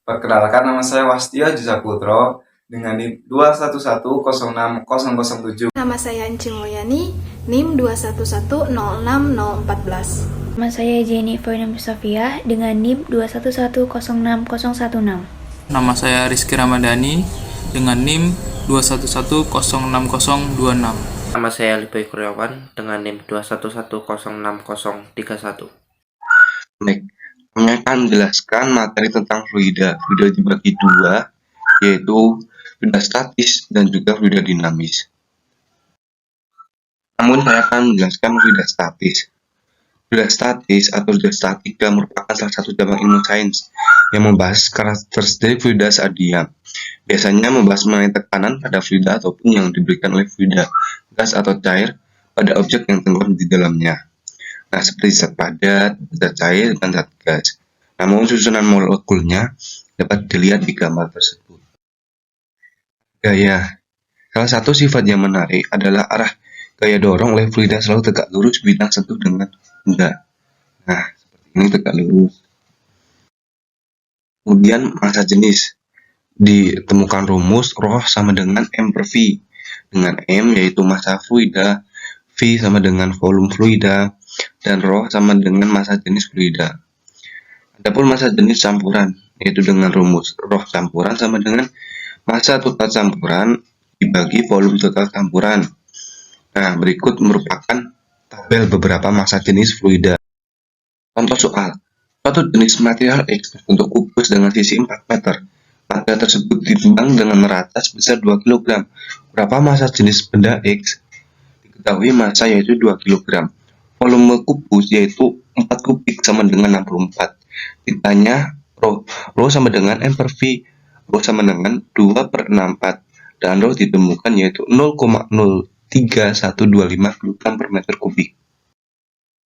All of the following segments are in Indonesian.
Perkenalkan, nama saya Wastia Jusaputro dengan NIM 211060007. Nama saya Encing Moyani, NIM 211060014. Nama saya Jenny Foyna Sofia dengan NIM 211060016. Nama saya Rizky Ramadhani dengan NIM 211060026. Nama saya Liboy Kuryawan dengan NIM 211060031. Baik, kami akan menjelaskan materi tentang fluida. Fluida dibagi dua, yaitu fluida statis dan juga fluida dinamis. Namun saya akan menjelaskan fluida statis. Fluida statis atau fluida statika merupakan salah satu cabang ilmu sains yang membahas karakteristik fluida saat diam. Biasanya membahas mengenai tekanan pada fluida ataupun yang diberikan oleh fluida, gas atau cair, pada objek yang tenggelam di dalamnya. Nah, seperti zat padat, zat cair, dan zat gas. Namun susunan molekulnya dapat dilihat di gambar tersebut. Gaya. Salah satu sifat yang menarik adalah arah gaya dorong oleh fluida selalu tegak lurus bila sentuh dengan benda. Nah, seperti ini tegak lurus. Kemudian massa jenis. Ditemukan rumus ρ sama dengan M per V. Dengan M yaitu massa fluida, V sama dengan volume fluida, dan ρ sama dengan massa jenis fluida. Adapun massa jenis campuran, yaitu dengan rumus ρ campuran sama dengan massa total campuran dibagi volume total campuran. Nah, berikut merupakan tabel beberapa massa jenis fluida. Contoh soal, suatu jenis material X berbentuk kubus dengan sisi 4 meter. Material tersebut ditimbang dengan merata sebesar 2 kg. Berapa massa jenis benda X? Diketahui massa yaitu 2 kg. Volume kubus yaitu 4 kubik sama dengan 64. Ditanya ρ sama dengan M per V. ρ sama dengan 2 per 64. Dan ρ ditemukan yaitu 0,03125 kg per meter kubik.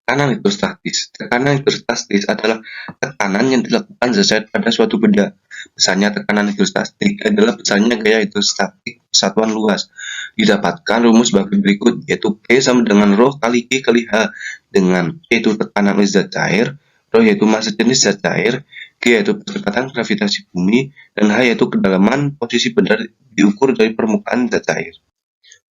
Tekanan hidrostatis. Tekanan hidrostatis adalah tekanan yang dilakukan zat pada suatu benda. Besarnya tekanan hidrostatik adalah besarnya gaya hidrostatik satuan luas. Didapatkan rumus bagi berikut, yaitu P sama dengan ρ kali G kali H, dengan P itu tekanan oleh zat cair, ρ yaitu massa jenis zat cair, G yaitu percepatan gravitasi bumi, dan H yaitu kedalaman posisi benda diukur dari permukaan zat cair.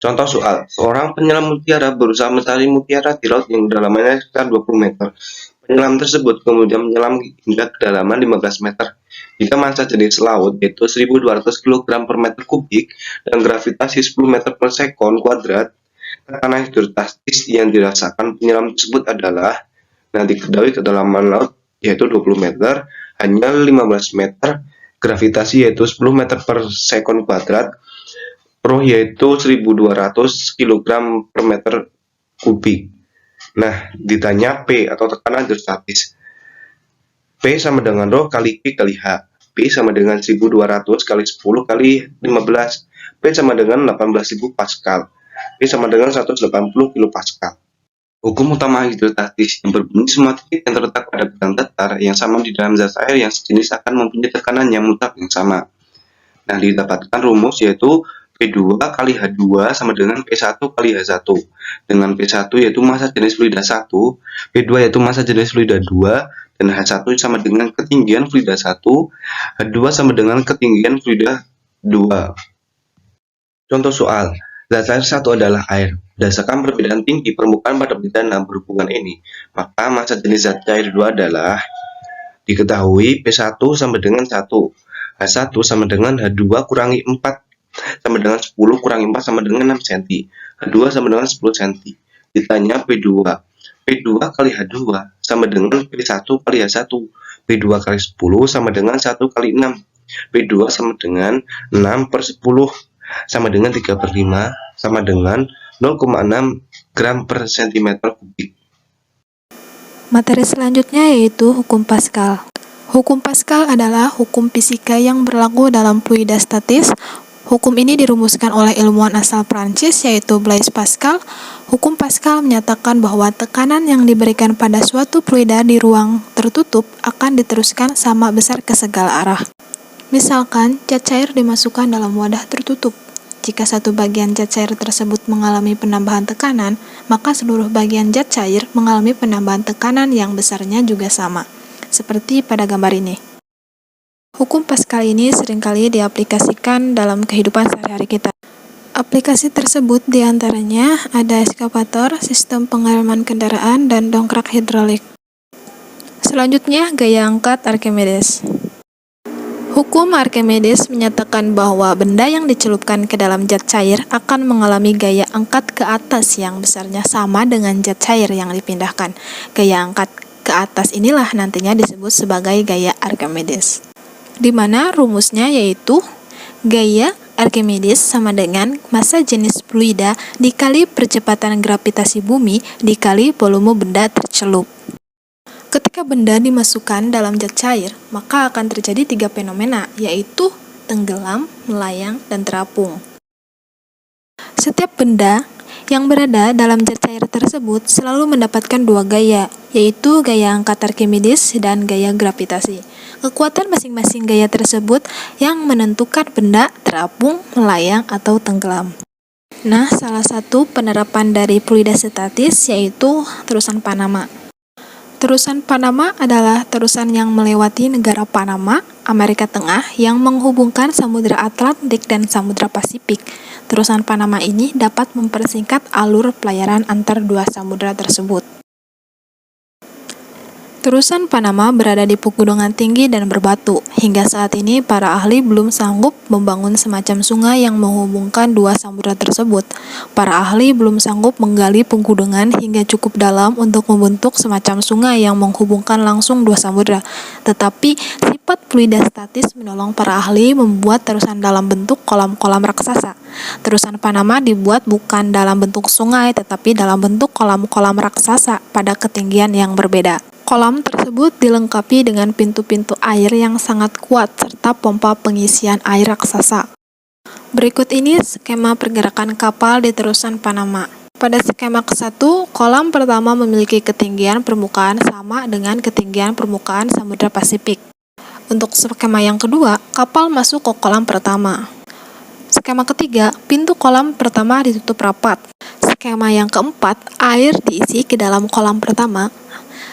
Contoh soal, seorang penyelam mutiara berusaha mencari mutiara di laut yang kedalamannya sekitar 20 meter. Penyelam tersebut kemudian menyelam hingga kedalaman 15 meter. Jika massa jenis laut yaitu 1200 kg per meter kubik dan gravitasi 10 meter per sekon kuadrat, tekanan hidrostatis yang dirasakan penyelam tersebut adalah, nah diketahui kedalaman laut yaitu 20 meter, hanya 15 meter, gravitasi yaitu 10 meter per sekon kuadrat, ρ yaitu 1200 kg per meter kubik. Nah, ditanya P atau tekanan hidrostatis. P sama dengan ρ kali G kali H. P sama dengan 1200 kali 10 kali 15. P sama dengan 18.000 Pascal. P sama dengan 180 kilopascal. Hukum utama hidrostatis yang berbunyi semua titik yang terletak pada bidang datar yang sama di dalam zat air yang sejenis akan mempunyai tekanan yang mutlak yang sama. Nah, didapatkan rumus yaitu P2 kali H2 sama dengan P1 kali H1. Dengan P1 yaitu massa jenis fluida 1, P2 yaitu massa jenis fluida 2, dan H1 sama dengan ketinggian fluida 1, H2 sama dengan ketinggian fluida 2. Contoh soal, zat cair 1 adalah air. Berdasarkan perbedaan tinggi permukaan pada bidana berhubungan ini, maka massa jenis zat cair 2 adalah, diketahui P1 sama dengan 1, H1 sama dengan H2 kurangi 4 sama dengan 10 kurangi 4 sama dengan 6 cm. H2 sama dengan 10 cm. Ditanya P2. P2 kali H2 sama dengan P1 kali H1. P2 kali 10 sama dengan 1 kali 6. P2 sama dengan 6 per 10 sama dengan 3 per 5 sama dengan 0,6 gram per cm kubik. Materi selanjutnya yaitu hukum Pascal. Hukum Pascal adalah hukum fisika yang berlaku dalam fluida statis. Hukum ini dirumuskan oleh ilmuwan asal Prancis yaitu Blaise Pascal. Hukum Pascal menyatakan bahwa tekanan yang diberikan pada suatu fluida di ruang tertutup akan diteruskan sama besar ke segala arah. Misalkan, cat cair dimasukkan dalam wadah tertutup. Jika satu bagian zat cair tersebut mengalami penambahan tekanan, maka seluruh bagian zat cair mengalami penambahan tekanan yang besarnya juga sama, seperti pada gambar ini. Hukum Pascal ini seringkali diaplikasikan dalam kehidupan sehari-hari kita. Aplikasi tersebut diantaranya ada eskavator, sistem pengereman kendaraan, dan dongkrak hidrolik. Selanjutnya, gaya angkat Archimedes. Hukum Archimedes menyatakan bahwa benda yang dicelupkan ke dalam zat cair akan mengalami gaya angkat ke atas yang besarnya sama dengan zat cair yang dipindahkan. Gaya angkat ke atas inilah nantinya disebut sebagai gaya Archimedes, di mana rumusnya yaitu gaya Archimedes sama dengan massa jenis fluida dikali percepatan gravitasi bumi dikali volume benda tercelup. Ketika benda dimasukkan dalam zat cair, maka akan terjadi 3 fenomena, yaitu tenggelam, melayang, dan terapung. Setiap benda yang berada dalam zat cair tersebut selalu mendapatkan 2 gaya, yaitu gaya angkat Archimedes dan gaya gravitasi. Kekuatan masing-masing gaya tersebut yang menentukan benda terapung, melayang, atau tenggelam. Nah, salah satu penerapan dari fluida statis yaitu terusan Panama. Terusan Panama adalah terusan yang melewati negara Panama, Amerika Tengah, yang menghubungkan Samudra Atlantik dan Samudra Pasifik. Terusan Panama ini dapat mempersingkat alur pelayaran antar dua samudra tersebut. Terusan Panama berada di pegunungan tinggi dan berbatu. Hingga saat ini, para ahli belum sanggup membangun semacam sungai yang menghubungkan dua samudra tersebut. Para ahli belum sanggup menggali pegunungan hingga cukup dalam untuk membentuk semacam sungai yang menghubungkan langsung dua samudra. Tetapi, sifat fluida statis menolong para ahli membuat terusan dalam bentuk kolam-kolam raksasa. Terusan Panama dibuat bukan dalam bentuk sungai, tetapi dalam bentuk kolam-kolam raksasa pada ketinggian yang berbeda. Kolam tersebut dilengkapi dengan pintu-pintu air yang sangat kuat serta pompa pengisian air raksasa. Berikut ini skema pergerakan kapal di terusan Panama. Pada skema ke-1, kolam pertama memiliki ketinggian permukaan sama dengan ketinggian permukaan Samudra Pasifik. Untuk skema yang kedua, kapal masuk ke kolam pertama. Skema ketiga, pintu kolam pertama ditutup rapat. Skema yang keempat, air diisi ke dalam kolam pertama.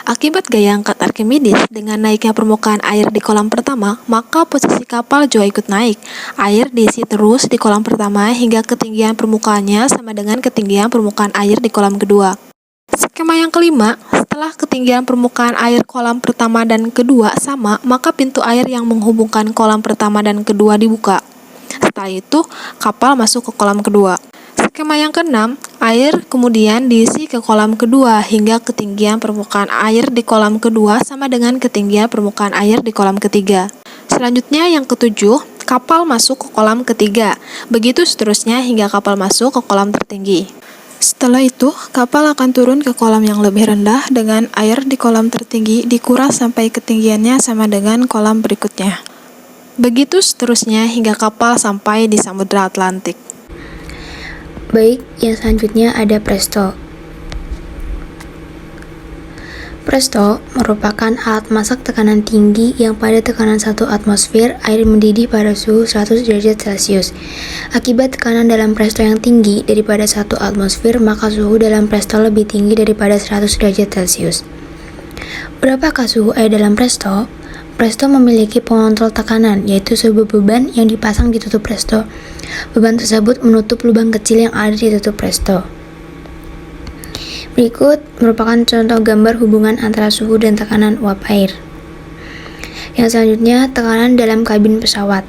Akibat gaya angkat Archimedes dengan naiknya permukaan air di kolam pertama, maka posisi kapal juga ikut naik. Air diisi terus di kolam pertama hingga ketinggian permukaannya sama dengan ketinggian permukaan air di kolam kedua. Skema yang kelima, setelah ketinggian permukaan air kolam pertama dan kedua sama, maka pintu air yang menghubungkan kolam pertama dan kedua dibuka. Setelah itu, kapal masuk ke kolam kedua. Skema yang keenam, air kemudian diisi ke kolam kedua hingga ketinggian permukaan air di kolam kedua sama dengan ketinggian permukaan air di kolam ketiga. Selanjutnya yang ketujuh, kapal masuk ke kolam ketiga. Begitu seterusnya hingga kapal masuk ke kolam tertinggi. Setelah itu, kapal akan turun ke kolam yang lebih rendah dengan air di kolam tertinggi dikuras sampai ketinggiannya sama dengan kolam berikutnya. Begitu seterusnya hingga kapal sampai di Samudra Atlantik. Baik, yang selanjutnya ada presto. Presto merupakan alat masak tekanan tinggi yang pada tekanan 1 atmosfer air mendidih pada suhu 100 derajat Celcius. Akibat tekanan dalam presto yang tinggi daripada 1 atmosfer, maka suhu dalam presto lebih tinggi daripada 100 derajat Celcius. Berapakah suhu air dalam presto? Presto memiliki pengontrol tekanan, yaitu sebuah beban yang dipasang di tutup presto. Beban tersebut menutup lubang kecil yang ada di tutup presto. Berikut merupakan contoh gambar hubungan antara suhu dan tekanan uap air. Yang selanjutnya, tekanan dalam kabin pesawat.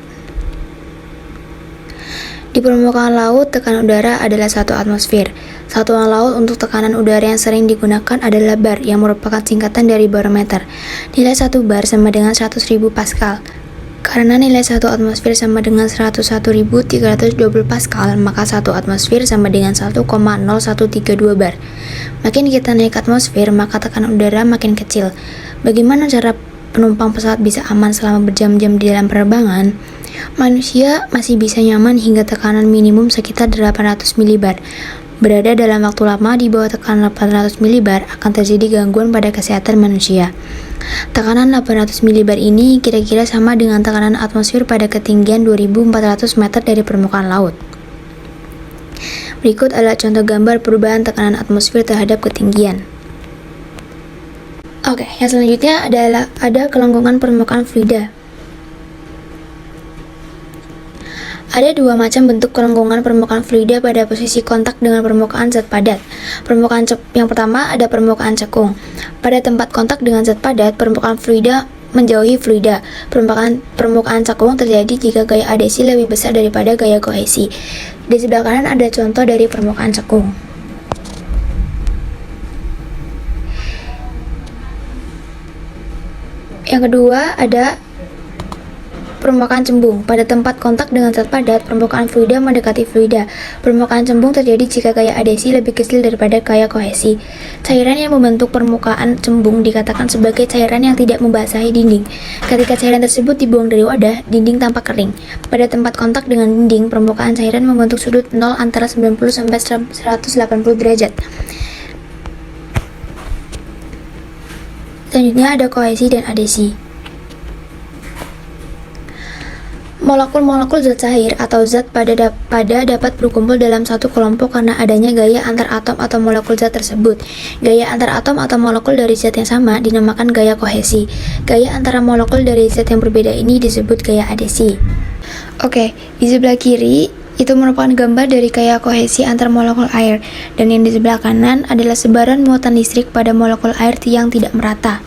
Di permukaan laut, tekanan udara adalah 1 atmosfer. Satuan laut untuk tekanan udara yang sering digunakan adalah bar, yang merupakan singkatan dari barometer. Nilai 1 bar sama dengan 100.000 Pascal. Karena nilai 1 atmosfer sama dengan 101.320 Pascal, maka 1 atmosfer sama dengan 1,0132 bar. Makin kita naik atmosfer, maka tekanan udara makin kecil. Bagaimana cara penumpang pesawat bisa aman selama berjam-jam di dalam penerbangan? Manusia masih bisa nyaman hingga tekanan minimum sekitar 800 mbar. Berada dalam waktu lama di bawah tekanan 800 mbar akan terjadi gangguan pada kesehatan manusia. Tekanan 800 mbar ini kira-kira sama dengan tekanan atmosfer pada ketinggian 2400 meter dari permukaan laut. Berikut adalah contoh gambar perubahan tekanan atmosfer terhadap ketinggian. Oke, yang selanjutnya adalah ada kelangsungan permukaan fluida. Ada dua macam bentuk kelengkungan permukaan fluida pada posisi kontak dengan permukaan zat padat. Yang pertama ada permukaan cekung. Pada tempat kontak dengan zat padat, permukaan fluida menjauhi fluida. Permukaan cekung terjadi jika gaya adesi lebih besar daripada gaya kohesi. Di sebelah kanan ada contoh dari permukaan cekung. Yang kedua ada permukaan cembung. Pada tempat kontak dengan zat padat, permukaan fluida mendekati fluida. Permukaan cembung terjadi jika gaya adesi lebih kecil daripada gaya kohesi. Cairan yang membentuk permukaan cembung dikatakan sebagai cairan yang tidak membasahi dinding. Ketika cairan tersebut dibuang dari wadah, dinding tampak kering. Pada tempat kontak dengan dinding, permukaan cairan membentuk sudut 0 antara 90 sampai 180 derajat. Selanjutnya ada kohesi dan adesi. Molekul-molekul zat cair atau zat pada dapat berkumpul dalam satu kelompok karena adanya gaya antar atom atau molekul zat tersebut. Gaya antar atom atau molekul dari zat yang sama dinamakan gaya kohesi. Gaya antara molekul dari zat yang berbeda ini disebut gaya adesi. Oke, di sebelah kiri itu merupakan gambar dari gaya kohesi antar molekul air, dan yang di sebelah kanan adalah sebaran muatan listrik pada molekul air yang tidak merata.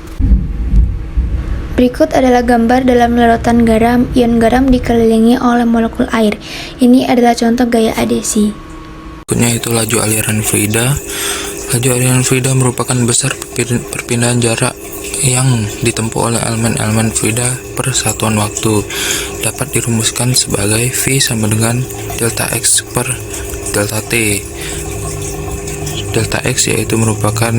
Berikut adalah gambar dalam larutan garam. Ion garam dikelilingi oleh molekul air. Ini adalah contoh gaya adesi. Berikutnya itu laju aliran fluida. Laju aliran fluida merupakan besar perpindahan jarak yang ditempuh oleh elemen-elemen fluida per satuan waktu. Dapat dirumuskan sebagai V sama dengan delta X per delta T. Delta X yaitu merupakan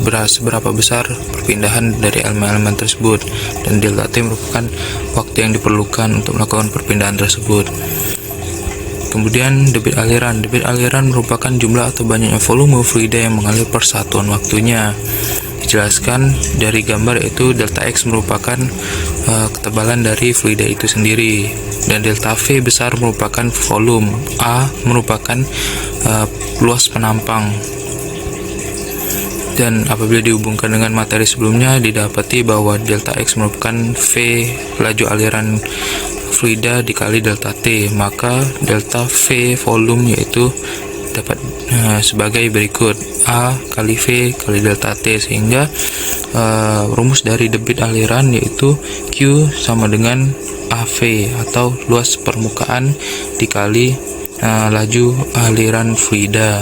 seberapa besar perpindahan dari elemen-elemen tersebut, dan delta T merupakan waktu yang diperlukan untuk melakukan perpindahan tersebut. Kemudian debit aliran. Debit aliran merupakan jumlah atau banyaknya volume fluida yang mengalir per satuan waktunya. Dijelaskan dari gambar yaitu delta X merupakan ketebalan dari fluida itu sendiri, dan delta V besar merupakan volume, A merupakan luas penampang. Dan apabila dihubungkan dengan materi sebelumnya, didapati bahwa delta X merupakan V laju aliran fluida dikali delta T, maka delta V volume yaitu dapat sebagai berikut: A kali V kali delta T, sehingga rumus dari debit aliran yaitu Q sama dengan AV atau luas permukaan dikali laju aliran fluida.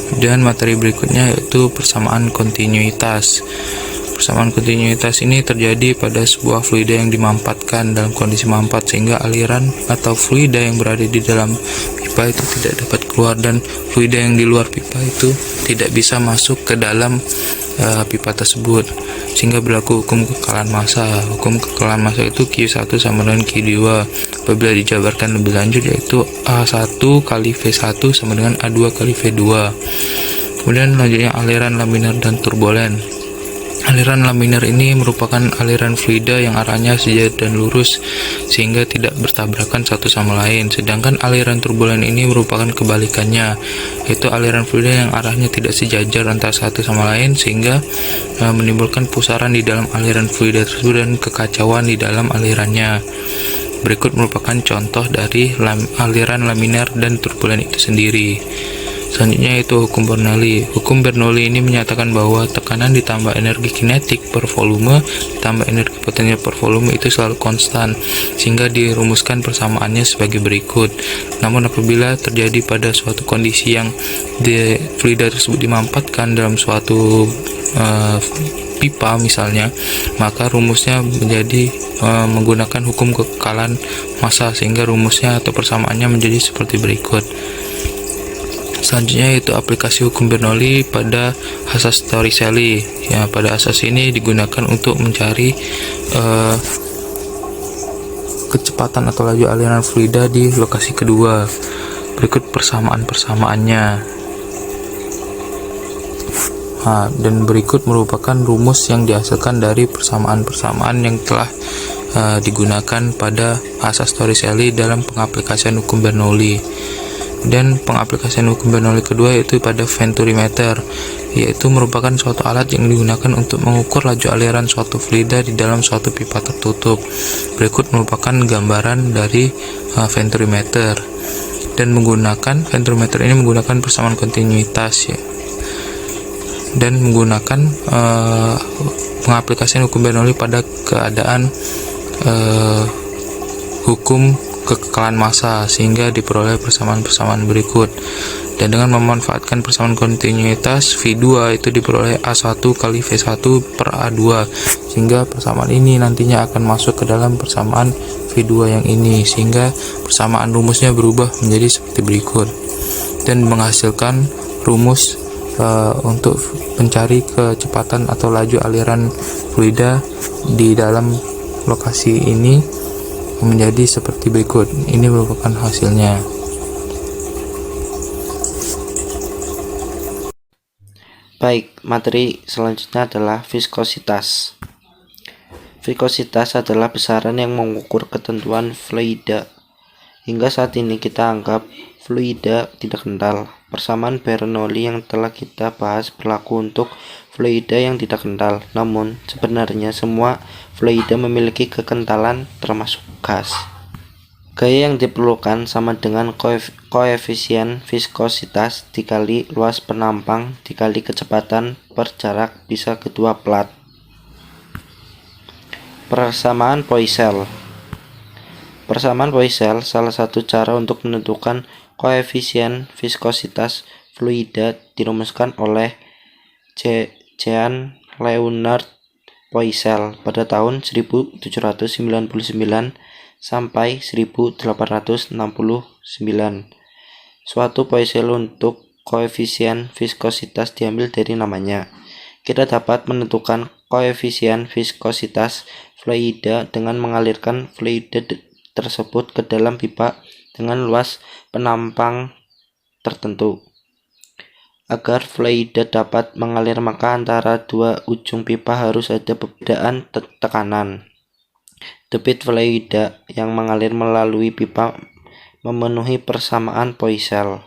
Dan materi berikutnya yaitu persamaan kontinuitas. Persamaan kontinuitas ini terjadi pada sebuah fluida yang dimampatkan dalam kondisi mampat, sehingga aliran atau fluida yang berada di dalam pipa itu tidak dapat keluar, dan fluida yang di luar pipa itu tidak bisa masuk ke dalam pipa tersebut, sehingga berlaku hukum kekalahan massa. Hukum kekalahan massa itu Q1 sama dengan Q2. Apabila dijabarkan lebih lanjut yaitu A1 kali V1 sama dengan A2 kali V2. Kemudian selanjutnya aliran laminar dan turbulen. Aliran laminar ini merupakan aliran fluida yang arahnya sejajar dan lurus sehingga tidak bertabrakan satu sama lain. Sedangkan aliran turbulen ini merupakan kebalikannya, yaitu aliran fluida yang arahnya tidak sejajar antara satu sama lain sehingga menimbulkan pusaran di dalam aliran fluida tersebut dan kekacauan di dalam alirannya. Berikut merupakan contoh dari aliran laminar dan turbulen itu sendiri. Selanjutnya itu hukum Bernoulli. Hukum Bernoulli ini menyatakan bahwa tekanan ditambah energi kinetik per volume ditambah energi potensial per volume itu selalu konstan, sehingga dirumuskan persamaannya sebagai berikut. Namun apabila terjadi pada suatu kondisi yang fluida tersebut dimampatkan dalam suatu pipa misalnya, maka rumusnya menjadi menggunakan hukum kekalahan massa, sehingga rumusnya atau persamaannya menjadi seperti berikut. Selanjutnya itu aplikasi hukum Bernoulli pada asas Torricelli. Ya, pada asas ini digunakan untuk mencari kecepatan atau laju aliran fluida di lokasi kedua. Berikut persamaan-persamaannya. Dan berikut merupakan rumus yang dihasilkan dari persamaan-persamaan yang telah digunakan pada asas Torricelli dalam pengaplikasian hukum Bernoulli. Dan pengaplikasian hukum Bernoulli kedua yaitu pada venturimeter, yaitu merupakan suatu alat yang digunakan untuk mengukur laju aliran suatu fluida di dalam suatu pipa tertutup. Berikut merupakan gambaran dari venturimeter. Dan venturimeter ini menggunakan persamaan kontinuitas ya. Dan menggunakan pengaplikasian hukum Bernoulli pada keadaan hukum kekekalan massa sehingga diperoleh persamaan-persamaan berikut. Dan dengan memanfaatkan persamaan kontinuitas, V2 itu diperoleh A1 kali V1 per A2, sehingga persamaan ini nantinya akan masuk ke dalam persamaan V2 yang ini, sehingga persamaan rumusnya berubah menjadi seperti berikut dan menghasilkan rumus untuk mencari kecepatan atau laju aliran fluida di dalam lokasi ini menjadi seperti berikut. Ini merupakan hasilnya. Baik, materi selanjutnya adalah viskositas. Viskositas adalah besaran yang mengukur ketentuan fluida. Hingga saat ini kita anggap fluida tidak kental. Persamaan Bernoulli yang telah kita bahas berlaku untuk fluida yang tidak kental. Namun, sebenarnya semua fluida memiliki kekentalan termasuk gas. Gaya yang diperlukan sama dengan koefisien viskositas dikali luas penampang dikali kecepatan per jarak bisa kedua plat. Persamaan Poiseuille. Persamaan Poiseuille salah satu cara untuk menentukan koefisien viskositas fluida dirumuskan oleh Jean Leonard Poiseuille pada tahun 1799 sampai 1869. Suatu Poiseuille untuk koefisien viskositas diambil dari namanya. Kita dapat menentukan koefisien viskositas fluida dengan mengalirkan fluida tersebut ke dalam pipa dengan luas penampang tertentu. Agar fluida dapat mengalir, maka antara dua ujung pipa harus ada perbedaan tekanan. Debit fluida yang mengalir melalui pipa memenuhi persamaan Poiseuille.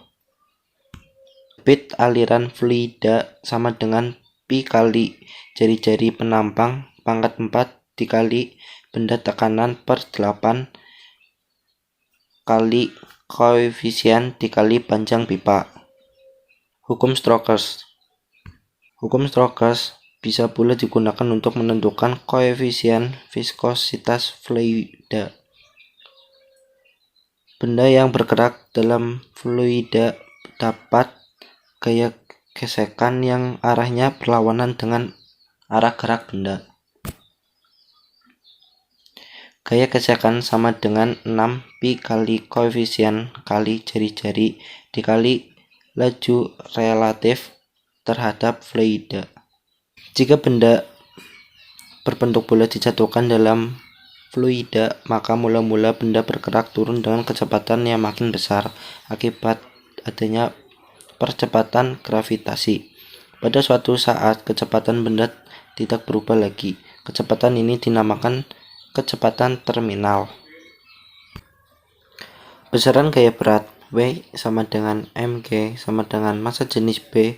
Debit aliran fluida sama dengan pi kali jari-jari penampang pangkat 4 dikali benda tekanan per 8 kali koefisien dikali panjang pipa. Hukum Stokes. Hukum Stokes bisa pula digunakan untuk menentukan koefisien viskositas fluida. Benda yang bergerak dalam fluida dapat gaya gesekan yang arahnya berlawanan dengan arah gerak benda. Gaya gesekan sama dengan 6 pi kali koefisien kali jari-jari dikali laju relatif terhadap fluida. Jika benda berbentuk bulat dijatuhkan dalam fluida, maka mula-mula benda bergerak turun dengan kecepatan yang makin besar akibat adanya percepatan gravitasi. Pada suatu saat, kecepatan benda tidak berubah lagi. Kecepatan ini dinamakan kecepatan terminal. Besaran gaya berat W sama dengan mg sama dengan massa jenis B,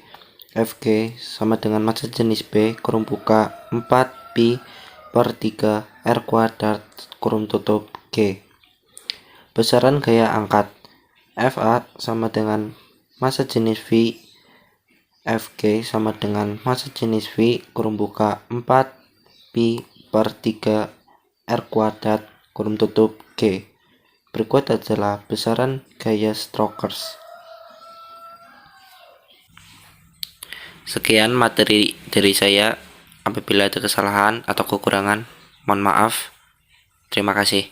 Fg sama dengan massa jenis B kurung buka 4 pi per 3 R kuadrat kurung tutup G. Besaran gaya angkat Fa sama dengan massa jenis V, Fg sama dengan massa jenis V kurung buka 4 pi per 3 R kuadrat kurung tutup G. Berikut adalah besaran gaya Stokes. Sekian materi dari saya. Apabila ada kesalahan atau kekurangan, mohon maaf. Terima kasih.